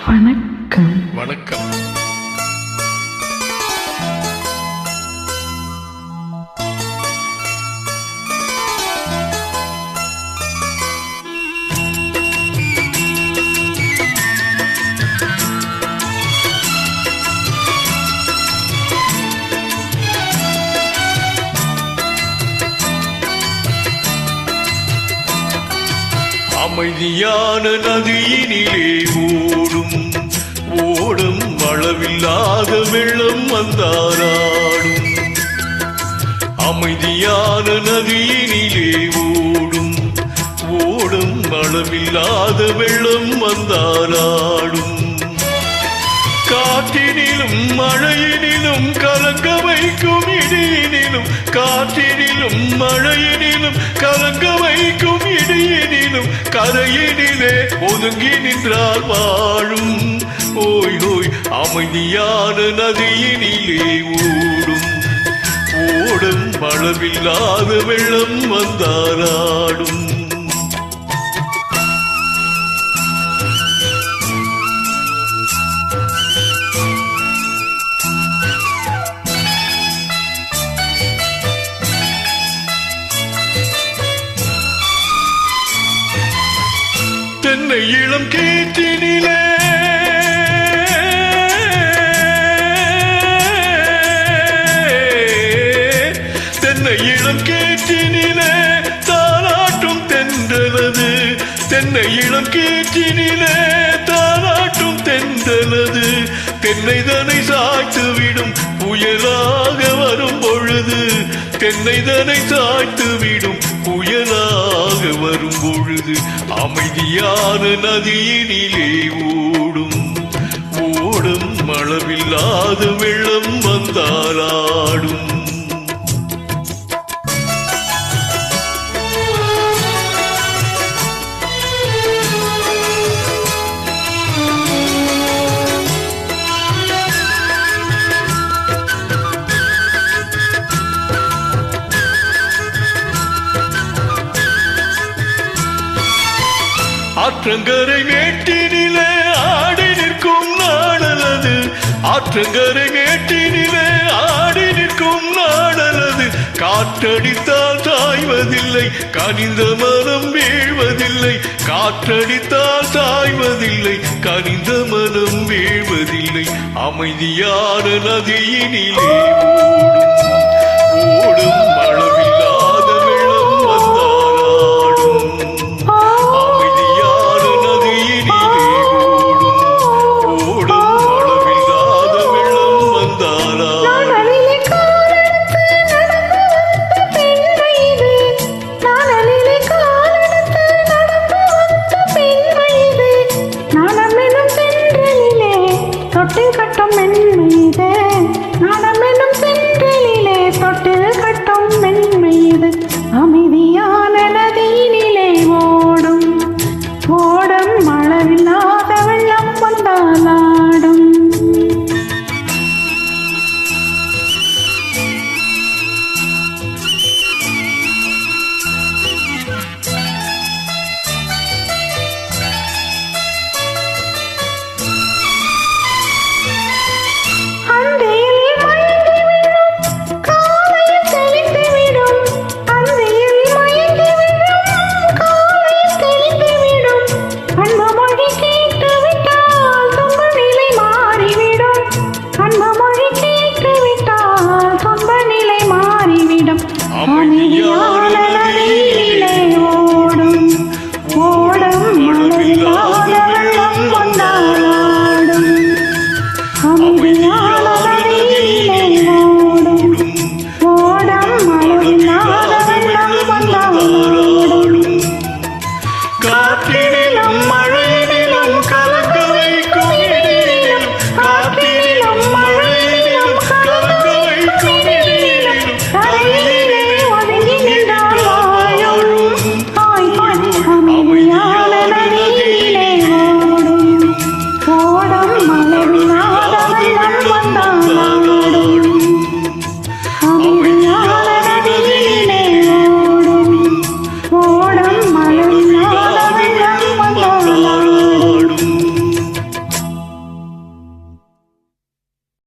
வணக்கம். வணக்கம். அமைதியான நதியினிலே ஓடும் அளவில்லாத வெள்ளம் வந்தாராடும். அமைதியான நதியினிலே ஓடும் அளவில்லாத வெள்ளம் வந்தாராடும். காற்றினிலும் மழையினிலும் கலங்க வைக்கும் இடியினிலும், காற்றினிலும் மழையினிலும் கலங்க வைக்கும் இடியினிலும், கரையினிலே ஒதுங்கி நின்றால் வாழும். ஓய் ஓய் அமைதியான நதியினிலே ஓடும் அளவில்லாத வெள்ளம் வந்தாராடும். தென்னை இளம் கீற்றினிலே தென்னை இளம் கீற்றினிலே தாலாட்டும் தென்றலது, தென்னை இளம் கீற்றினிலே தாலாட்டும் தென்றலது, தென்னைதனை சாய்த்துவிடும் புயலாக வரும் பொழுது, தென்னைதனை சாய்த்துவிடும் புயலாக வரும் பொழுது, அமைதியான நதியினிலே ஓடும் அளவில்லாத வெள்ளம் வந்தாலாடும். ஆற்றங்கரை மேட்டினிலே ஆடி நிற்கும் நாடலது, ஆற்றங்கரை மேட்டினிலே ஆடி நிற்கும் நாடலது, காற்றடித்தால் சாய்வதில்லை கனிந்த மனம் வீழ்வதில்லை, காற்றடித்தால் சாய்வதில்லை கனிந்த மனம் வீழ்வதில்லை. அமைதியான நதியினிலே ஓடும் அளவு